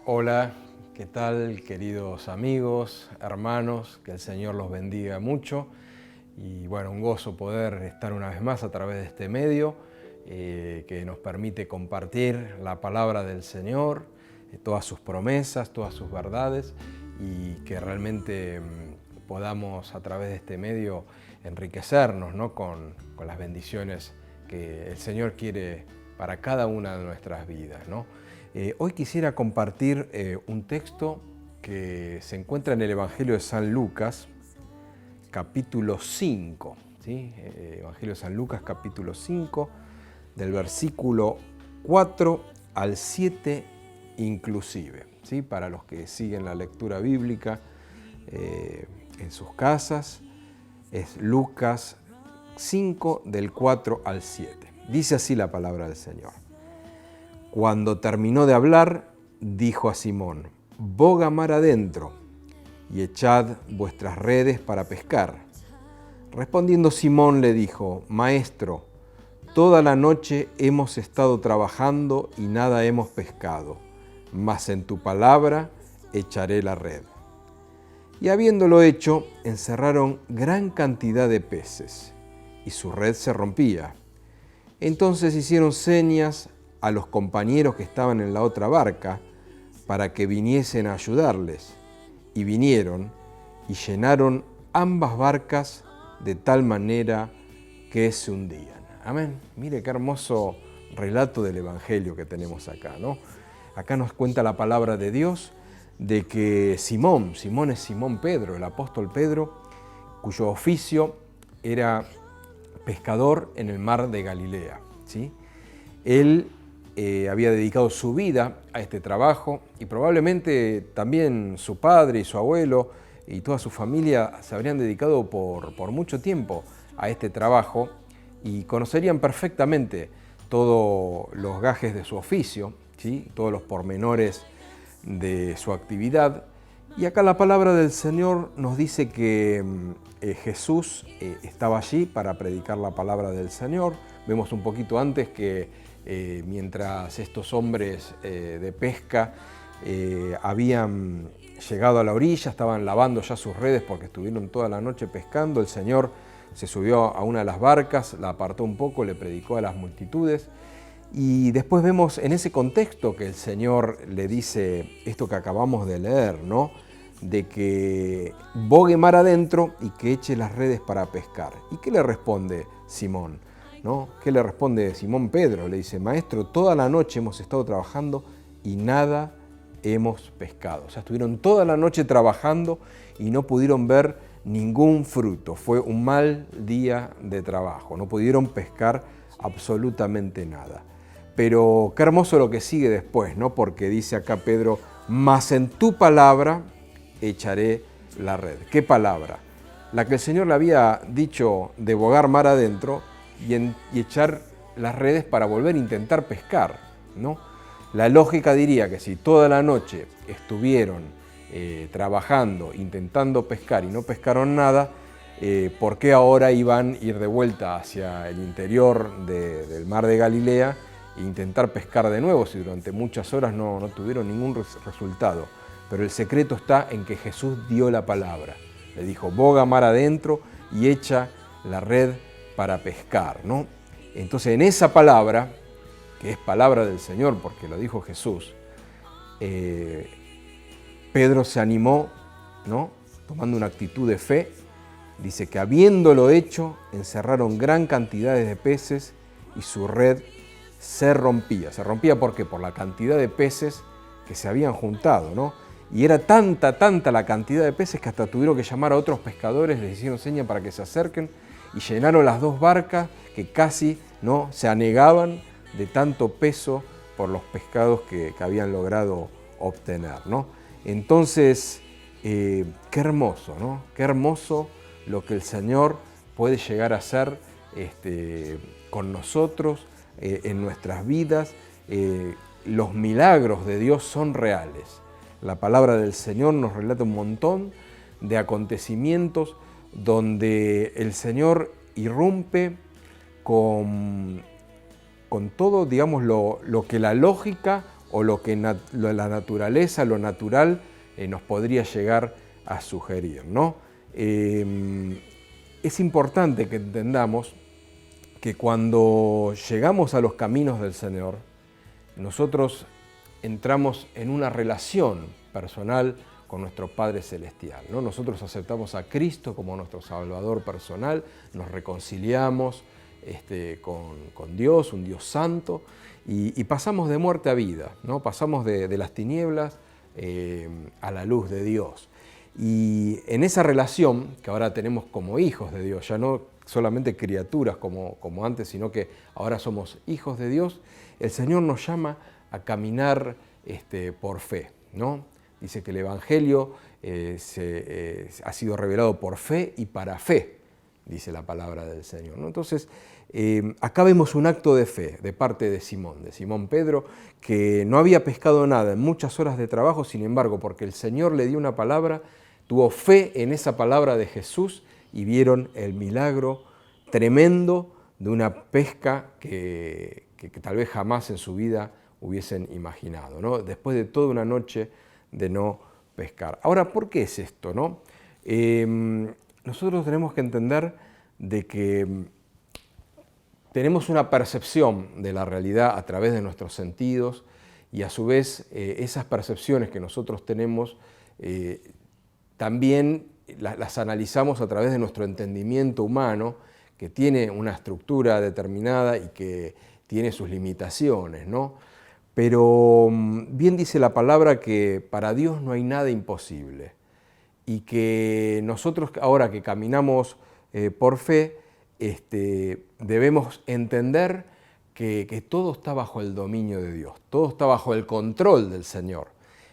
Hola, ¿qué tal, queridos amigos, hermanos? Que el Señor los bendiga mucho. Y bueno, un gozo poder estar una vez más a través de este medio que nos permite compartir la palabra del Señor, todas sus promesas, todas sus verdades, y que realmente podamos a través de este medio enriquecernos, ¿no? con las bendiciones que el Señor quiere para cada una de nuestras vidas, ¿no? Hoy quisiera compartir un texto que se encuentra en el Evangelio de San Lucas, capítulo 5. ¿Sí? Evangelio de San Lucas, capítulo 5, del versículo 4 al 7 inclusive. ¿Sí? Para los que siguen la lectura bíblica en sus casas, es Lucas 5, del 4 al 7. Dice así la palabra del Señor. Cuando terminó de hablar, dijo a Simón: «Boga mar adentro y echad vuestras redes para pescar». Respondiendo Simón le dijo: «Maestro, toda la noche hemos estado trabajando y nada hemos pescado, mas en tu palabra echaré la red». Y habiéndolo hecho, encerraron gran cantidad de peces, y su red se rompía. Entonces hicieron señas a los compañeros que estaban en la otra barca para que viniesen a ayudarles. Y vinieron y llenaron ambas barcas de tal manera que se hundían. Amén. Mire qué hermoso relato del Evangelio que tenemos acá, ¿no? Acá nos cuenta la palabra de Dios de que Simón es Simón Pedro, el apóstol Pedro, cuyo oficio era pescador en el mar de Galilea, ¿sí? Él había dedicado su vida a este trabajo y probablemente también su padre y su abuelo y toda su familia se habrían dedicado por mucho tiempo a este trabajo y conocerían perfectamente todos los gajes de su oficio, ¿sí? Todos los pormenores de su actividad. Y acá la palabra del Señor nos dice que Jesús estaba allí para predicar la palabra del Señor. Vemos un poquito antes que mientras estos hombres de pesca habían llegado a la orilla, estaban lavando ya sus redes porque estuvieron toda la noche pescando, el Señor se subió a una de las barcas, la apartó un poco, le predicó a las multitudes. Y después vemos en ese contexto que el Señor le dice esto que acabamos de leer, ¿no? De que bogue mar adentro y que eche las redes para pescar. ¿Y qué le responde Simón? ¿No? ¿Qué le responde Simón Pedro? Le dice: «Maestro, toda la noche hemos estado trabajando y nada hemos pescado». O sea, estuvieron toda la noche trabajando y no pudieron ver ningún fruto. Fue un mal día de trabajo. No pudieron pescar absolutamente nada. Pero qué hermoso lo que sigue después, ¿no? Porque dice acá Pedro: «Mas en tu palabra echaré la red». ¿Qué palabra? La que el Señor le había dicho de bogar mar adentro y echar las redes para volver a intentar pescar, ¿no? La lógica diría que si toda la noche estuvieron trabajando, intentando pescar y no pescaron nada, ¿por qué ahora iban a ir de vuelta hacia el interior del mar de Galilea e intentar pescar de nuevo si durante muchas horas no tuvieron ningún resultado? Pero el secreto está en que Jesús dio la palabra. Le dijo: «Boga mar adentro y echa la red para pescar», ¿no? Entonces, en esa palabra, que es palabra del Señor porque lo dijo Jesús, Pedro se animó, ¿no? Tomando una actitud de fe. Dice que habiéndolo hecho, encerraron gran cantidad de peces y su red se rompía. ¿Se rompía por qué? Por la cantidad de peces que se habían juntado, ¿no? Y era tanta la cantidad de peces que hasta tuvieron que llamar a otros pescadores, les hicieron seña para que se acerquen y llenaron las dos barcas que casi no se anegaban de tanto peso por los pescados que habían logrado obtener, ¿no? Entonces, qué hermoso, ¿no? Qué hermoso lo que el Señor puede llegar a hacer con nosotros, en nuestras vidas. Los milagros de Dios son reales. La palabra del Señor nos relata un montón de acontecimientos donde el Señor irrumpe con todo, digamos, lo que la lógica o lo que la naturaleza, lo natural, nos podría llegar a sugerir, ¿no? Es importante que entendamos que cuando llegamos a los caminos del Señor, nosotros entramos en una relación personal con nuestro Padre Celestial, ¿no? Nosotros aceptamos a Cristo como nuestro Salvador personal, nos reconciliamos con Dios, un Dios santo, y pasamos de muerte a vida, ¿no? Pasamos de las tinieblas a la luz de Dios. Y en esa relación que ahora tenemos como hijos de Dios, ya no solamente criaturas como antes, sino que ahora somos hijos de Dios, el Señor nos llama a caminar por fe, ¿no? Dice que el Evangelio ha sido revelado por fe y para fe, dice la palabra del Señor, ¿no? Entonces, acá vemos un acto de fe de parte de Simón Pedro, que no había pescado nada en muchas horas de trabajo, sin embargo, porque el Señor le dio una palabra, tuvo fe en esa palabra de Jesús y vieron el milagro tremendo de una pesca que tal vez jamás en su vida hubiesen imaginado, ¿no? Después de toda una noche de no pescar. Ahora, ¿por qué es esto, no? Nosotros tenemos que entender de que tenemos una percepción de la realidad a través de nuestros sentidos y a su vez esas percepciones que nosotros tenemos también las analizamos a través de nuestro entendimiento humano, que tiene una estructura determinada y que tiene sus limitaciones, ¿no? Pero bien dice la palabra que para Dios no hay nada imposible y que nosotros ahora que caminamos por fe, debemos entender que todo está bajo el dominio de Dios, todo está bajo el control del Señor.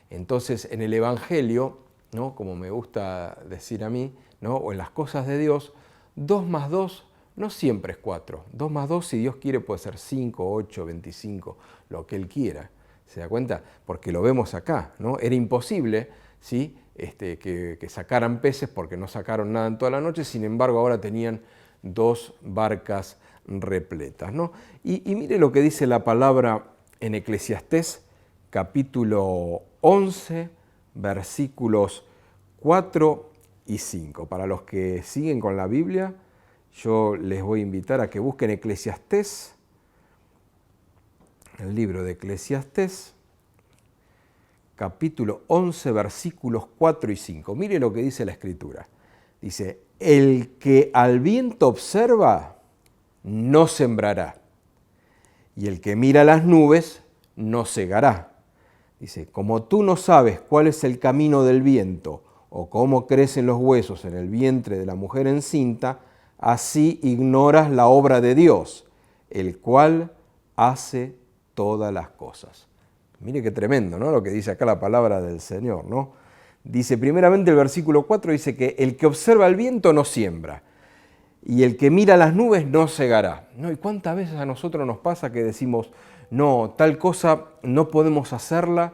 Entonces en el Evangelio, ¿no? Como me gusta decir a mí, ¿no? O en las cosas de Dios, 2 más 2 no siempre es 4. 2 más 2, si Dios quiere, puede ser 5, 8, 25, lo que Él quiera. ¿Se da cuenta? Porque lo vemos acá, ¿no? Era imposible, ¿sí? Que sacaran peces porque no sacaron nada en toda la noche, sin embargo ahora tenían 2 barcas repletas, ¿no? Y mire lo que dice la palabra en Eclesiastés, capítulo 11, versículos 4 y 5. Para los que siguen con la Biblia, yo les voy a invitar a que busquen Eclesiastés, el libro de Eclesiastés, capítulo 11, versículos 4 y 5. Mire lo que dice la Escritura. Dice, el que al viento observa, no sembrará, y el que mira las nubes, no segará. Dice, como tú no sabes cuál es el camino del viento, o cómo crecen los huesos en el vientre de la mujer encinta, así ignoras la obra de Dios, el cual hace todas las cosas. Mire qué tremendo, ¿no? Lo que dice acá la palabra del Señor, ¿no? Dice, primeramente el versículo 4 dice que el que observa el viento no siembra, y el que mira las nubes no segará, ¿no? ¿Y cuántas veces a nosotros nos pasa que decimos, no, tal cosa no podemos hacerla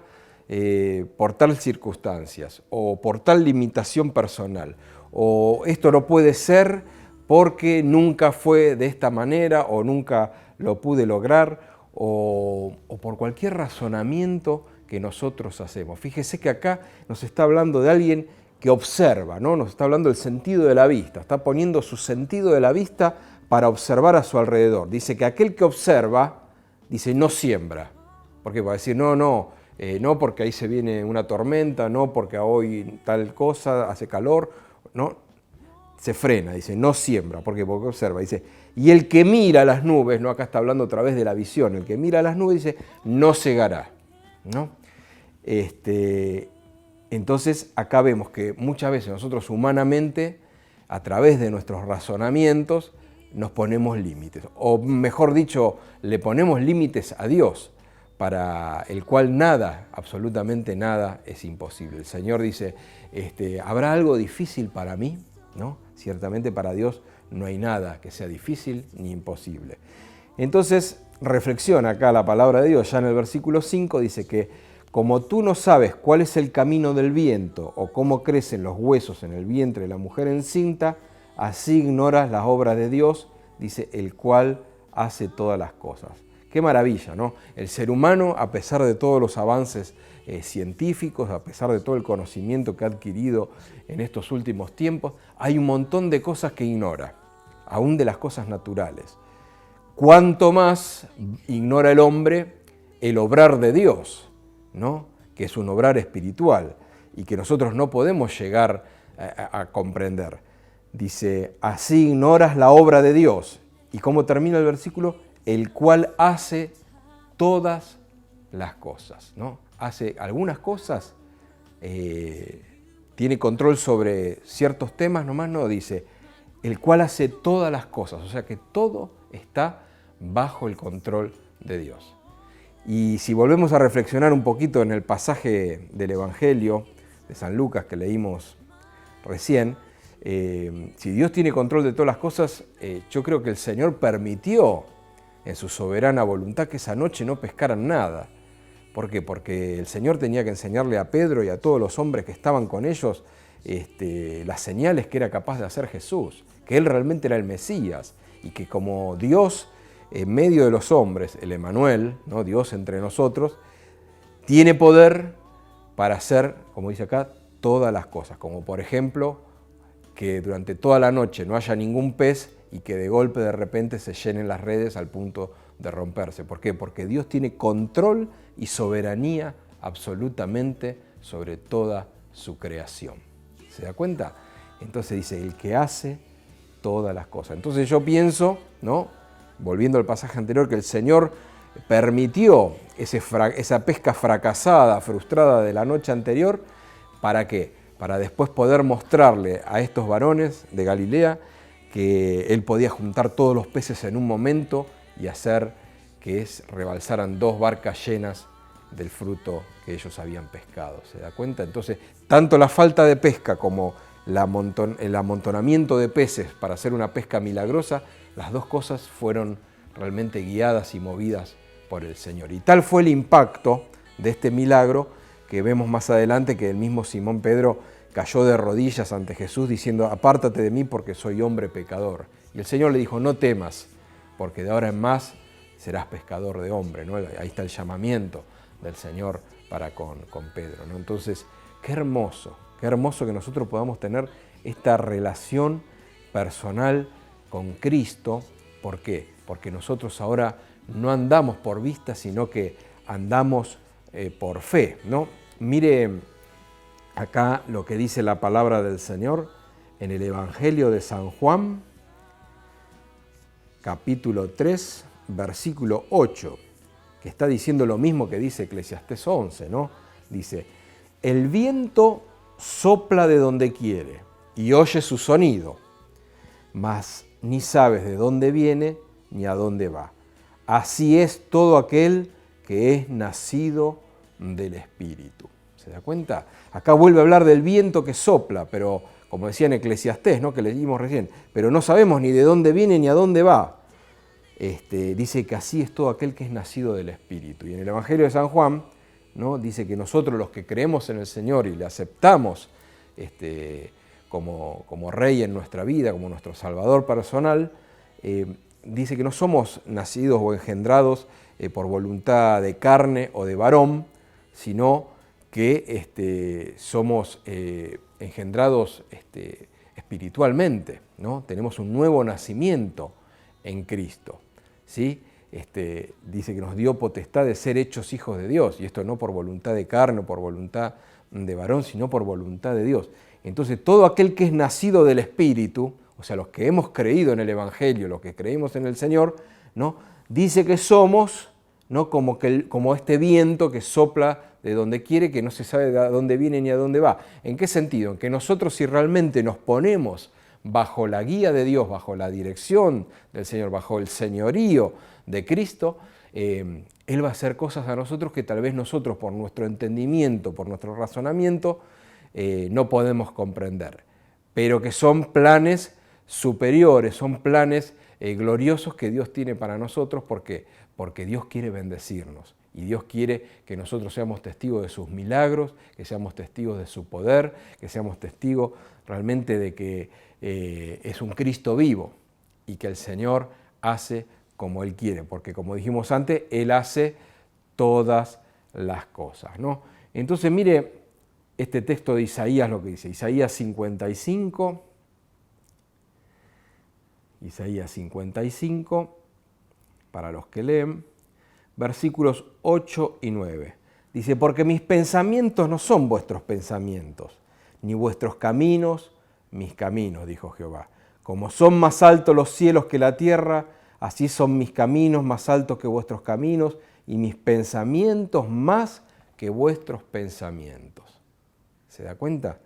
por tal circunstancias, o por tal limitación personal, o esto no puede ser porque nunca fue de esta manera, o nunca lo pude lograr, o por cualquier razonamiento que nosotros hacemos. Fíjese que acá nos está hablando de alguien que observa, ¿no? Nos está hablando del sentido de la vista, está poniendo su sentido de la vista para observar a su alrededor. Dice que aquel que observa, dice, no siembra. ¿Por qué? Va a decir, no porque ahí se viene una tormenta, no porque hoy tal cosa, hace calor, no, se frena, dice, no siembra. ¿Por qué? Porque observa, dice, y el que mira las nubes, ¿no? Acá está hablando otra vez de la visión, el que mira las nubes dice, no segará, ¿no? Entonces acá vemos que muchas veces nosotros humanamente, a través de nuestros razonamientos, nos ponemos límites, o mejor dicho, le ponemos límites a Dios, para el cual nada, absolutamente nada es imposible. El Señor dice, ¿habrá algo difícil para mí? ¿No? Ciertamente para Dios no hay nada que sea difícil ni imposible. Entonces, reflexiona acá la palabra de Dios, ya en el versículo 5 dice que como tú no sabes cuál es el camino del viento o cómo crecen los huesos en el vientre de la mujer encinta, así ignoras las obras de Dios, dice, el cual hace todas las cosas. qué maravilla, ¿no? El ser humano, a pesar de todos los avances científicos, a pesar de todo el conocimiento que ha adquirido en estos últimos tiempos, hay un montón de cosas que ignora, aún de las cosas naturales. Cuanto más ignora el hombre el obrar de Dios, ¿no? Que es un obrar espiritual y que nosotros no podemos llegar a comprender. Dice, así ignoras la obra de Dios. ¿Y cómo termina el versículo? El cual hace todas las cosas, ¿no? Hace algunas cosas, tiene control sobre ciertos temas, nomás no, dice, el cual hace todas las cosas, o sea que todo está bajo el control de Dios. Y si volvemos a reflexionar un poquito en el pasaje del Evangelio de San Lucas que leímos recién, si Dios tiene control de todas las cosas, yo creo que el Señor permitió en su soberana voluntad que esa noche no pescaran nada. ¿Por qué? Porque el Señor tenía que enseñarle a Pedro y a todos los hombres que estaban con ellos las señales que era capaz de hacer Jesús, que Él realmente era el Mesías y que como Dios en medio de los hombres, el Emmanuel, ¿no? Dios entre nosotros, tiene poder para hacer, como dice acá, todas las cosas, como por ejemplo que durante toda la noche no haya ningún pez y que de golpe de repente se llenen las redes al punto de romperse. ¿Por qué? Porque Dios tiene control y soberanía absolutamente sobre toda su creación. ¿Se da cuenta? Entonces dice, el que hace todas las cosas. Entonces yo pienso, ¿no? Volviendo al pasaje anterior, que el Señor permitió esa pesca fracasada, frustrada de la noche anterior, ¿para qué? Para después poder mostrarle a estos varones de Galilea que Él podía juntar todos los peces en un momento y hacer que rebalsaran 2 barcas llenas del fruto que ellos habían pescado. ¿Se da cuenta? Entonces, tanto la falta de pesca como el amontonamiento de peces para hacer una pesca milagrosa, las dos cosas fueron realmente guiadas y movidas por el Señor. Y tal fue el impacto de este milagro que vemos más adelante que el mismo Simón Pedro cayó de rodillas ante Jesús diciendo, apártate de mí porque soy hombre pecador. Y el Señor le dijo, no temas, porque de ahora en más serás pescador de hombre, ¿no? Ahí está el llamamiento del Señor para con Pedro, ¿no? Entonces, qué hermoso que nosotros podamos tener esta relación personal con Cristo. ¿Por qué? Porque nosotros ahora no andamos por vista, sino que andamos por fe, ¿no? Mire acá lo que dice la palabra del Señor en el Evangelio de San Juan, capítulo 3, versículo 8, que está diciendo lo mismo que dice Eclesiastés 11, ¿no? Dice, el viento sopla de donde quiere y oye su sonido, mas ni sabes de dónde viene ni a dónde va. Así es todo aquel que es nacido del Espíritu. ¿Se da cuenta? Acá vuelve a hablar del viento que sopla, pero como decía en Eclesiastés, ¿no? Que leímos recién, pero no sabemos ni de dónde viene ni a dónde va. Dice que así es todo aquel que es nacido del Espíritu. Y en el Evangelio de San Juan, ¿no? Dice que nosotros los que creemos en el Señor y le aceptamos como Rey en nuestra vida, como nuestro Salvador personal, dice que no somos nacidos o engendrados por voluntad de carne o de varón, sino que somos engendrados espiritualmente, ¿no? Tenemos un nuevo nacimiento en Cristo, ¿sí? Dice que nos dio potestad de ser hechos hijos de Dios, y esto no por voluntad de carne o por voluntad de varón, sino por voluntad de Dios. Entonces, todo aquel que es nacido del Espíritu, o sea, los que hemos creído en el Evangelio, los que creímos en el Señor, ¿no? Dice que somos, ¿no? como este viento que sopla de donde quiere, que no se sabe de dónde viene ni a dónde va. ¿En qué sentido? En que nosotros, si realmente nos ponemos bajo la guía de Dios, bajo la dirección del Señor, bajo el señorío de Cristo, Él va a hacer cosas a nosotros que tal vez nosotros por nuestro entendimiento, por nuestro razonamiento, no podemos comprender, pero que son planes superiores, son planes gloriosos que Dios tiene para nosotros porque Dios quiere bendecirnos y Dios quiere que nosotros seamos testigos de sus milagros, que seamos testigos de su poder, que seamos testigos realmente de que es un Cristo vivo y que el Señor hace como Él quiere, porque como dijimos antes, Él hace todas las cosas, ¿no? Entonces mire este texto de Isaías lo que dice, Isaías 55, para los que leen, versículos 8 y 9. Dice, porque mis pensamientos no son vuestros pensamientos, ni vuestros caminos mis caminos, dijo Jehová. Como son más altos los cielos que la tierra, así son mis caminos más altos que vuestros caminos, y mis pensamientos más que vuestros pensamientos. ¿Se da cuenta?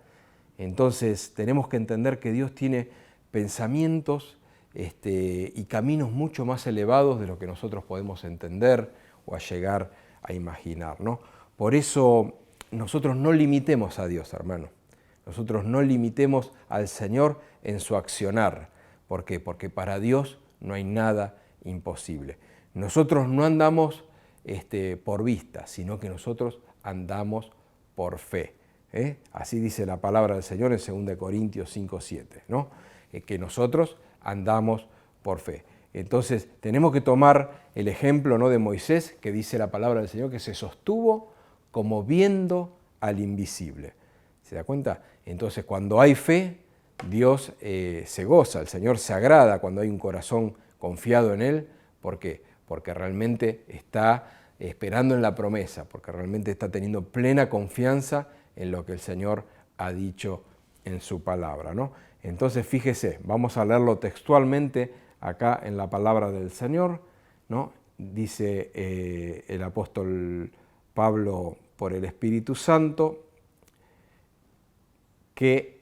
Entonces tenemos que entender que Dios tiene pensamientos y caminos mucho más elevados de lo que nosotros podemos entender o a llegar a imaginar, ¿no? Por eso nosotros no limitemos a Dios, hermano. Nosotros no limitemos al Señor en su accionar. ¿Por qué? Porque para Dios no hay nada imposible. Nosotros no andamos por vista, sino que nosotros andamos por fe. Así dice la palabra del Señor en 2 Corintios 5:7, ¿no? Que nosotros andamos por fe. Entonces tenemos que tomar el ejemplo, ¿no?, de Moisés, que dice la palabra del Señor, que se sostuvo como viendo al invisible. ¿Se da cuenta? Entonces cuando hay fe, Dios se goza, el Señor se agrada cuando hay un corazón confiado en Él. ¿Por qué? Porque realmente está esperando en la promesa, porque realmente está teniendo plena confianza en lo que el Señor ha dicho en su palabra, ¿no? Entonces fíjese, vamos a leerlo textualmente acá en la palabra del Señor, ¿no? Dice el apóstol Pablo por el Espíritu Santo que,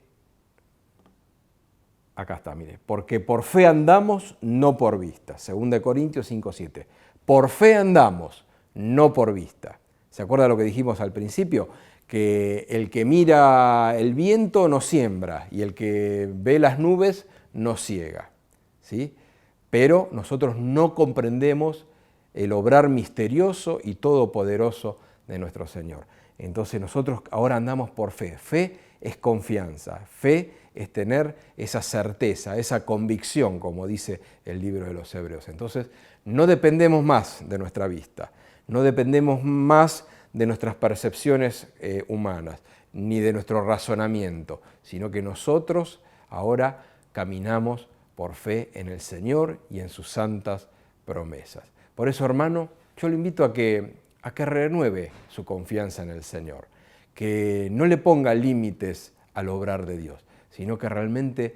acá está, mire, porque por fe andamos, no por vista, 2 Corintios 5:7, por fe andamos, no por vista. ¿Se acuerda lo que dijimos al principio? Que el que mira el viento no siembra y el que ve las nubes no ciega, ¿sí? Pero nosotros no comprendemos el obrar misterioso y todopoderoso de nuestro Señor. Entonces nosotros ahora andamos por fe. Fe es confianza, fe es tener esa certeza, esa convicción, como dice el libro de los Hebreos. Entonces no dependemos más de nuestra vista, no dependemos más de nuestras percepciones humanas, ni de nuestro razonamiento, sino que nosotros ahora caminamos por fe en el Señor y en sus santas promesas. Por eso, hermano, yo le invito a que renueve su confianza en el Señor, que no le ponga límites al obrar de Dios, sino que realmente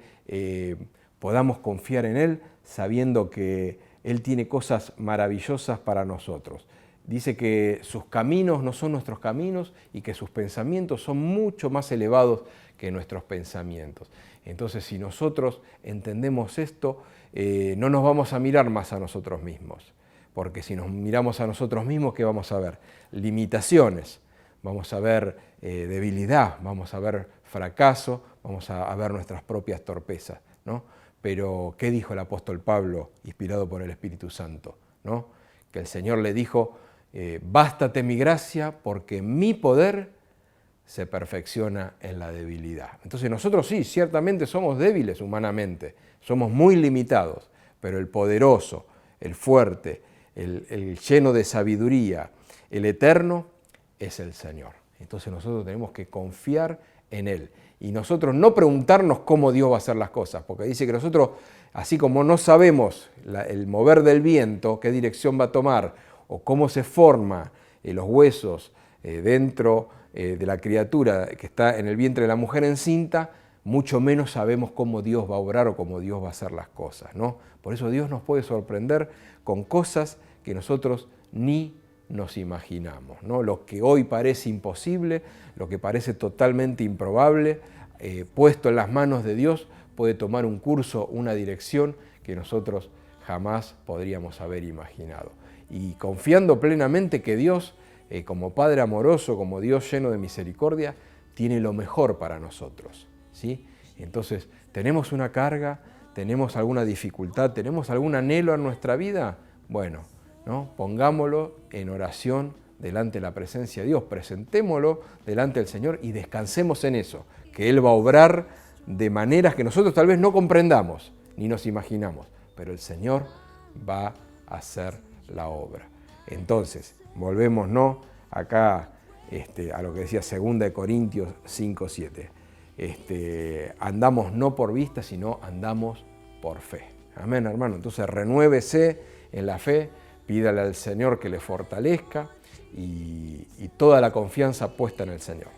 podamos confiar en Él sabiendo que Él tiene cosas maravillosas para nosotros. Dice que sus caminos no son nuestros caminos y que sus pensamientos son mucho más elevados que nuestros pensamientos. Entonces, si nosotros entendemos esto, no nos vamos a mirar más a nosotros mismos, porque si nos miramos a nosotros mismos, ¿qué vamos a ver? Limitaciones, vamos a ver debilidad, vamos a ver fracaso, vamos a ver nuestras propias torpezas, ¿no? Pero, ¿qué dijo el apóstol Pablo, inspirado por el Espíritu Santo, ¿no? Que el Señor le dijo, bástate mi gracia, porque mi poder se perfecciona en la debilidad. Entonces nosotros sí, ciertamente somos débiles humanamente, somos muy limitados, pero el poderoso, el fuerte, el lleno de sabiduría, el eterno, es el Señor. Entonces nosotros tenemos que confiar en Él y nosotros no preguntarnos cómo Dios va a hacer las cosas, porque dice que nosotros, así como no sabemos el mover del viento, qué dirección va a tomar o cómo se forman los huesos dentro de la criatura que está en el vientre de la mujer encinta, mucho menos sabemos cómo Dios va a obrar o cómo Dios va a hacer las cosas, ¿no? Por eso Dios nos puede sorprender con cosas que nosotros ni nos imaginamos, ¿no? Lo que hoy parece imposible, lo que parece totalmente improbable, puesto en las manos de Dios, puede tomar un curso, una dirección que nosotros jamás podríamos haber imaginado. Y confiando plenamente que Dios, como Padre amoroso, como Dios lleno de misericordia, tiene lo mejor para nosotros, ¿sí? Entonces, ¿tenemos una carga? ¿Tenemos alguna dificultad? ¿Tenemos algún anhelo en nuestra vida? Bueno, ¿no? Pongámoslo en oración delante de la presencia de Dios, presentémoslo delante del Señor y descansemos en eso, que Él va a obrar de maneras que nosotros tal vez no comprendamos ni nos imaginamos, pero el Señor va hacer la obra. Entonces, volvemos, ¿no?, acá a lo que decía 2 Corintios 5:7. Andamos no por vista, sino andamos por fe. Amén, hermano. Entonces, renuévese en la fe, pídale al Señor que le fortalezca y toda la confianza puesta en el Señor,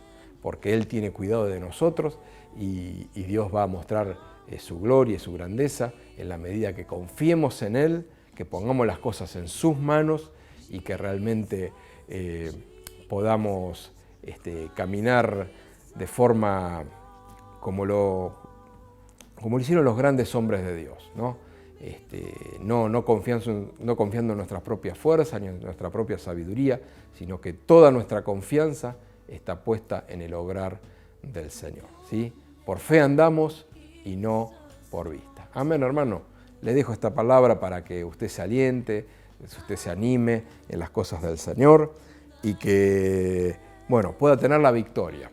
porque Él tiene cuidado de nosotros y Dios va a mostrar su gloria y su grandeza en la medida que confiemos en Él, que pongamos las cosas en sus manos y que realmente podamos caminar de forma como lo hicieron los grandes hombres de Dios, ¿no? No confiando en nuestras propias fuerzas ni en nuestra propia sabiduría, sino que toda nuestra confianza está puesta en el obrar del Señor, ¿sí? Por fe andamos y no por vista. Amén, hermano. Le dejo esta palabra para que usted se aliente, usted se anime en las cosas del Señor y que, bueno, pueda tener la victoria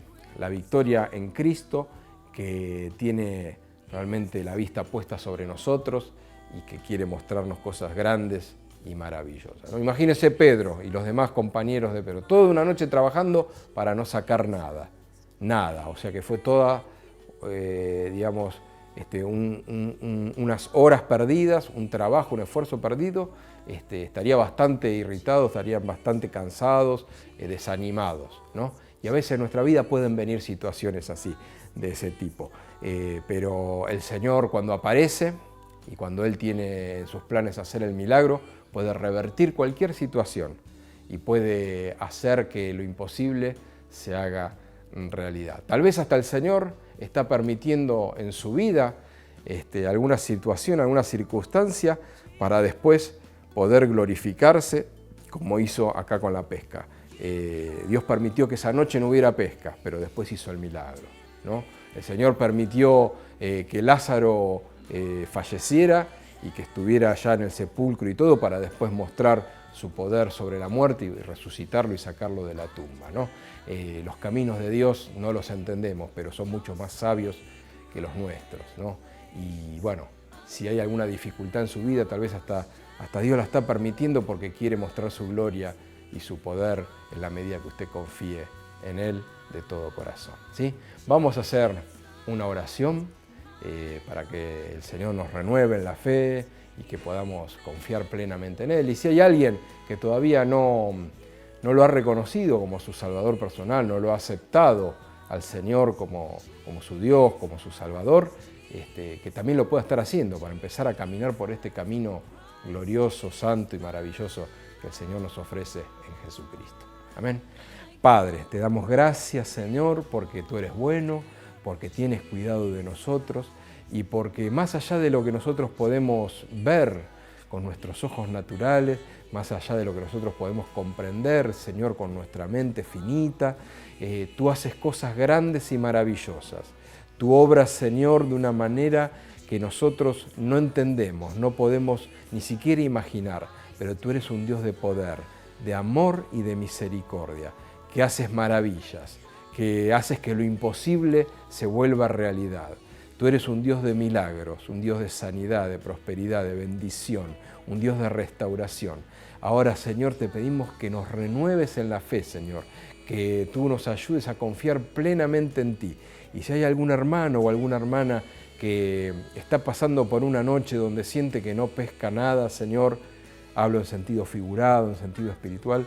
en Cristo, que tiene realmente la vista puesta sobre nosotros y que quiere mostrarnos cosas grandes y maravillosas, ¿no? Imagínese Pedro y los demás compañeros de Pedro, toda una noche trabajando para no sacar nada, o sea que fue toda, unas horas perdidas, un trabajo, un esfuerzo perdido. Estaría bastante irritados, estarían bastante cansados, desanimados, ¿no? Y a veces en nuestra vida pueden venir situaciones así, de ese tipo. Pero el Señor, cuando aparece y cuando Él tiene en sus planes hacer el milagro, puede revertir cualquier situación y puede hacer que lo imposible se haga realidad. Tal vez hasta el Señor está permitiendo en su vida alguna situación, alguna circunstancia, para después poder glorificarse, como hizo acá con la pesca. Dios permitió que esa noche no hubiera pesca, pero después hizo el milagro, ¿no? El Señor permitió que Lázaro falleciera y que estuviera allá en el sepulcro y todo, para después mostrar su poder sobre la muerte y resucitarlo y sacarlo de la tumba, ¿no? Los caminos de Dios no los entendemos, pero son mucho más sabios que los nuestros, ¿no? Y bueno, si hay alguna dificultad en su vida, tal vez hasta Dios la está permitiendo porque quiere mostrar su gloria y su poder en la medida que usted confíe en Él de todo corazón, ¿sí? Vamos a hacer una oración para que el Señor nos renueve en la fe y que podamos confiar plenamente en Él. Y si hay alguien que todavía no lo ha reconocido como su Salvador personal, no lo ha aceptado al Señor como su Dios, como su Salvador, que también lo pueda estar haciendo para empezar a caminar por este camino glorioso, santo y maravilloso que el Señor nos ofrece en Jesucristo. Amén. Padre, te damos gracias, Señor, porque tú eres bueno, porque tienes cuidado de nosotros y porque más allá de lo que nosotros podemos ver con nuestros ojos naturales, más allá de lo que nosotros podemos comprender, Señor, con nuestra mente finita, tú haces cosas grandes y maravillosas. Tú obras, Señor, de una manera que nosotros no entendemos, no podemos ni siquiera imaginar, pero tú eres un Dios de poder, de amor y de misericordia, que haces maravillas, que haces que lo imposible se vuelva realidad. Tú eres un Dios de milagros, un Dios de sanidad, de prosperidad, de bendición, un Dios de restauración. Ahora, Señor, te pedimos que nos renueves en la fe, Señor, que tú nos ayudes a confiar plenamente en ti. Y si hay algún hermano o alguna hermana que está pasando por una noche donde siente que no pesca nada, Señor, hablo en sentido figurado, en sentido espiritual,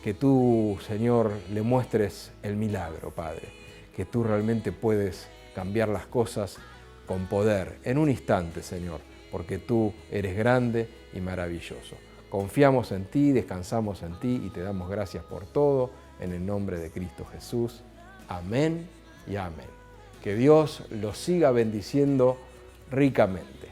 que tú, Señor, le muestres el milagro, Padre, que tú realmente puedes cambiar las cosas con poder, en un instante, Señor, porque tú eres grande y maravilloso. Confiamos en ti, descansamos en ti y te damos gracias por todo, en el nombre de Cristo Jesús. Amén y amén. Que Dios los siga bendiciendo ricamente.